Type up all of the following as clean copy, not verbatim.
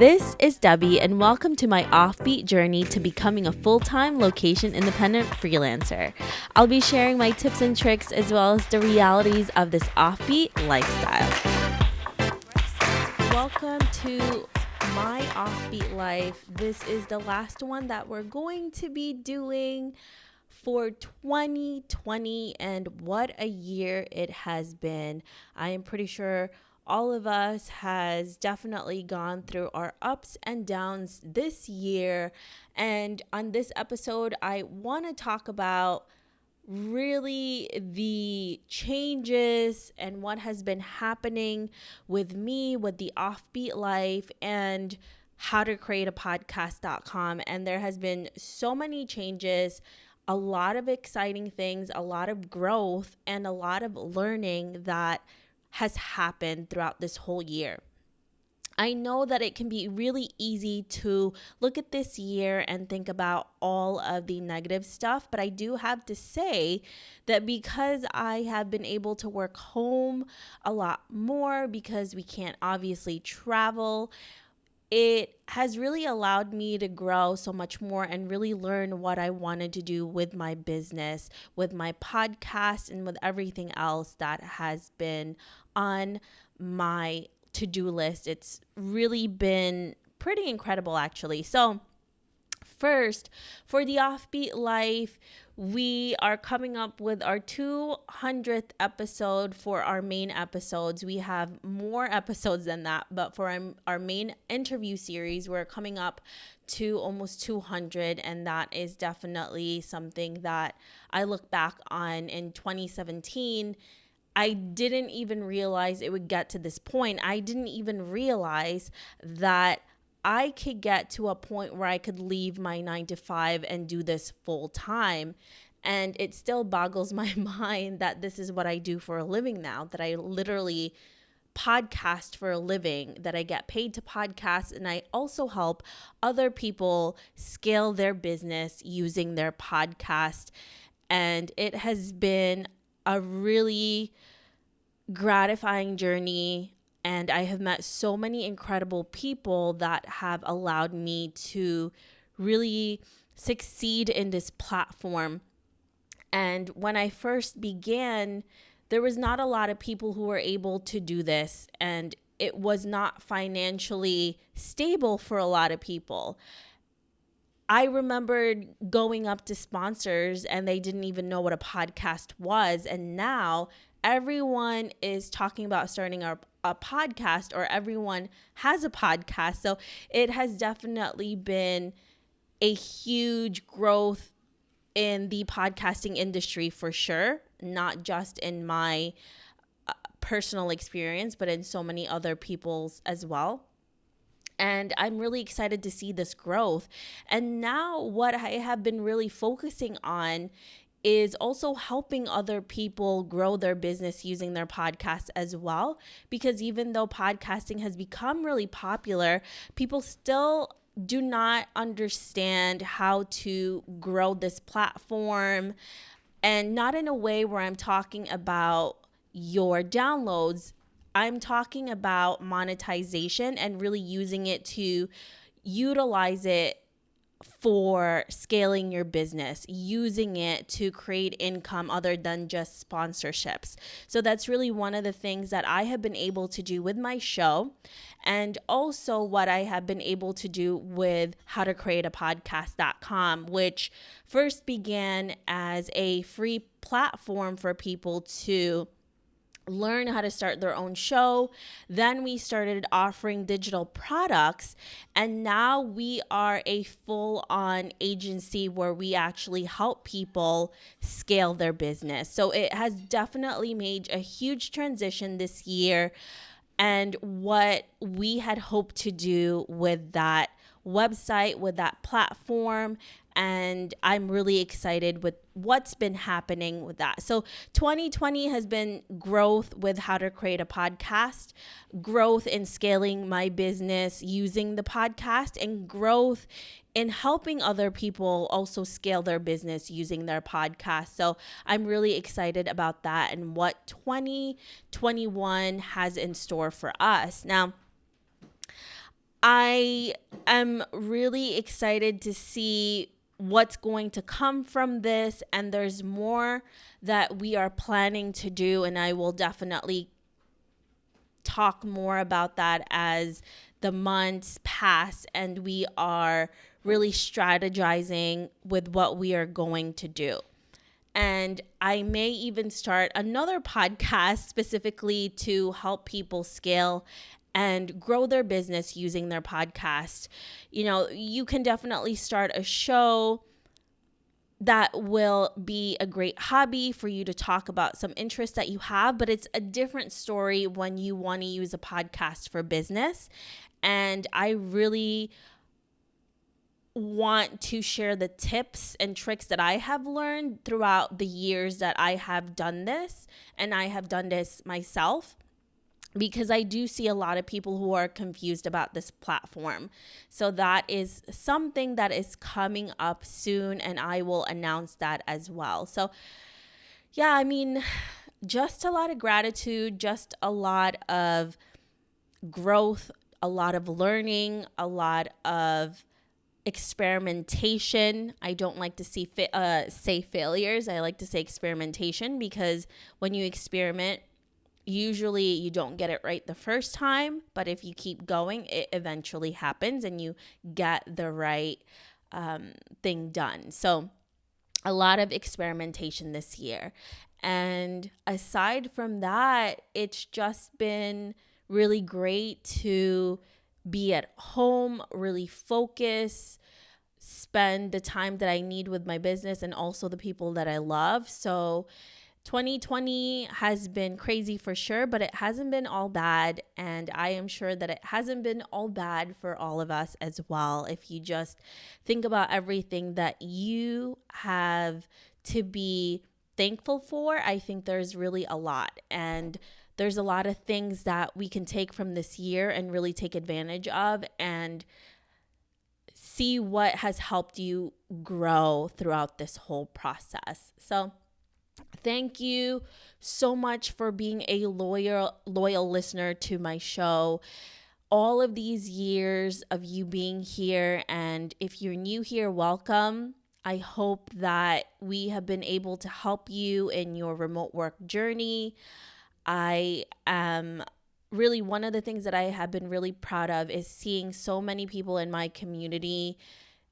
This is Debbie, and welcome to my offbeat journey to becoming a full-time location-independent freelancer. I'll be sharing my tips and tricks as well as the realities of this offbeat lifestyle. Welcome to my offbeat life. This is the last one that we're going to be doing for 2020, and what a year it has been. I am pretty sure all of us has definitely gone through our ups and downs this year. And on this episode, I want to talk about really the changes and what has been happening with me, with the Offbeat Life, and how to create a podcast.com. And there has been so many changes, a lot of exciting things, a lot of growth, and a lot of learning that has happened throughout this whole year. I know that it can be really easy to look at this year and think about all of the negative stuff, but I do have to say that because I have been able to work home a lot more because we can't obviously travel, it has really allowed me to grow so much more and really learn what I wanted to do with my business, with my podcast, and with everything else that has been on my to-do list. It's really been pretty incredible, actually. So first, for the Offbeat Life, we are coming up with our 200th episode for our main episodes. We have more episodes than that, but for our main interview series, we're coming up to almost 200, and that is definitely something that I look back on in 2017. I didn't even realize it would get to this point. I didn't even realize that I could get to a point where I could leave my 9 to 5 and do this full time. And it still boggles my mind that this is what I do for a living now, that I literally podcast for a living, that I get paid to podcast. And I also help other people scale their business using their podcast. And it has been a really gratifying journey. And I have met so many incredible people that have allowed me to really succeed in this platform. And when I first began, there was not a lot of people who were able to do this. And it was not financially stable for a lot of people. I remembered going up to sponsors and they didn't even know what a podcast was. And now everyone is talking about starting a podcast, or everyone has a podcast. So it has definitely been a huge growth in the podcasting industry for sure, not just in my personal experience, but in so many other people's as well. And I'm really excited to see this growth. And now what I have been really focusing on is also helping other people grow their business using their podcast as well. Because even though podcasting has become really popular, people still do not understand how to grow this platform, and not in a way where I'm talking about your downloads. I'm talking about monetization and really using it to utilize it for scaling your business, using it to create income other than just sponsorships. So that's really one of the things that I have been able to do with my show, and also what I have been able to do with how to create a podcast.com, which first began as a free platform for people to learn how to start their own show. Then we started offering digital products, and now we are a full-on agency where we actually help people scale their business. So it has definitely made a huge transition this year, and what we had hoped to do with that website, with that platform. And I'm really excited with what's been happening with that. So 2020 has been growth with how to create a podcast, growth in scaling my business using the podcast, and growth in helping other people also scale their business using their podcast. So I'm really excited about that and what 2021 has in store for us. Now, I am really excited to see what's going to come from this, and there's more that we are planning to do, and I will definitely talk more about that as the months pass and we are really strategizing with what we are going to do. And I may even start another podcast specifically to help people scale and grow their business using their podcast. You know, you can definitely start a show that will be a great hobby for you to talk about some interests that you have, but it's a different story when you want to use a podcast for business. And I really want to share the tips and tricks that I have learned throughout the years that I have done this, and I have done this myself, because I do see a lot of people who are confused about this platform. So that is something that is coming up soon, and I will announce that as well. So yeah, I mean, just a lot of gratitude, just a lot of growth, a lot of learning, a lot of experimentation. I don't like to say failures. I like to say experimentation, because when you experiment, usually you don't get it right the first time, but if you keep going, it eventually happens and you get the right thing done. So a lot of experimentation this year. And aside from that, it's just been really great to be at home, really focus, spend the time that I need with my business and also the people that I love. So 2020 has been crazy for sure, but it hasn't been all bad. And I am sure that it hasn't been all bad for all of us as well. If you just think about everything that you have to be thankful for, I think there's really a lot. And there's a lot of things that we can take from this year and really take advantage of and see what has helped you grow throughout this whole process. So thank you so much for being a loyal listener to my show. All of these years of you being here, and if you're new here, welcome. I hope that we have been able to help you in your remote work journey. I am really, one of the things that I have been really proud of is seeing so many people in my community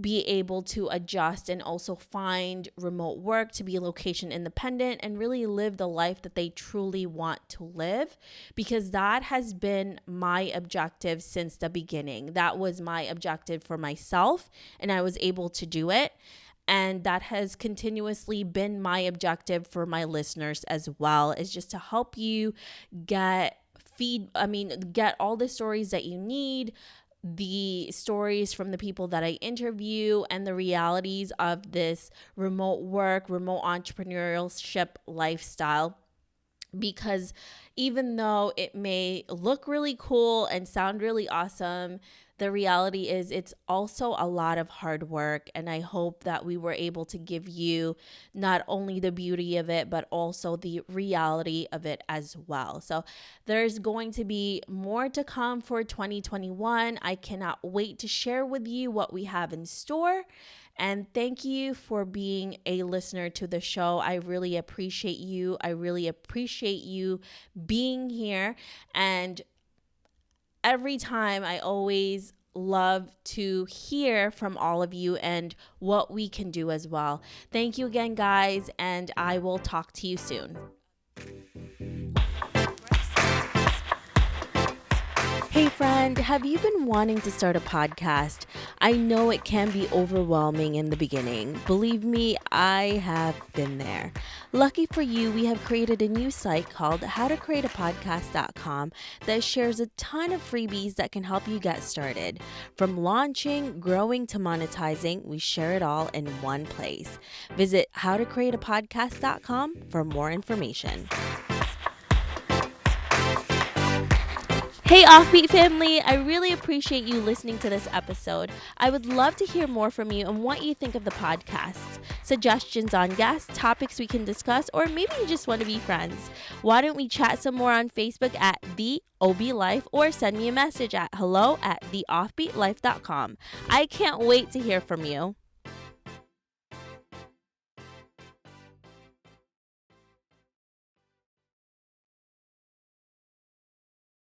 be able to adjust and also find remote work to be location independent and really live the life that they truly want to live, because that has been my objective since the beginning. That was my objective for myself, and I was able to do it. And that has continuously been my objective for my listeners as well, is just to help you get all the stories that you need, the stories from the people that I interview, and the realities of this remote work, remote entrepreneurship lifestyle. Because even though it may look really cool and sound really awesome, the reality is it's also a lot of hard work. And I hope that we were able to give you not only the beauty of it, but also the reality of it as well. So there's going to be more to come for 2021. I cannot wait to share with you what we have in store. And thank you for being a listener to the show. I really appreciate you. I really appreciate you being here. And every time, I always love to hear from all of you and what we can do as well. Thank you again, guys, and I will talk to you soon. Hey friend, have you been wanting to start a podcast? I know it can be overwhelming in the beginning. Believe me, I have been there. Lucky for you, we have created a new site called howtocreateapodcast.com that shares a ton of freebies that can help you get started. From launching, growing to monetizing, we share it all in one place. Visit howtocreateapodcast.com for more information. Hey, Offbeat family, I really appreciate you listening to this episode. I would love to hear more from you and what you think of the podcast. Suggestions on guests, topics we can discuss, or maybe you just want to be friends. Why don't we chat some more on Facebook at The OB Life or send me a message at hello@theoffbeatlife.com. I can't wait to hear from you.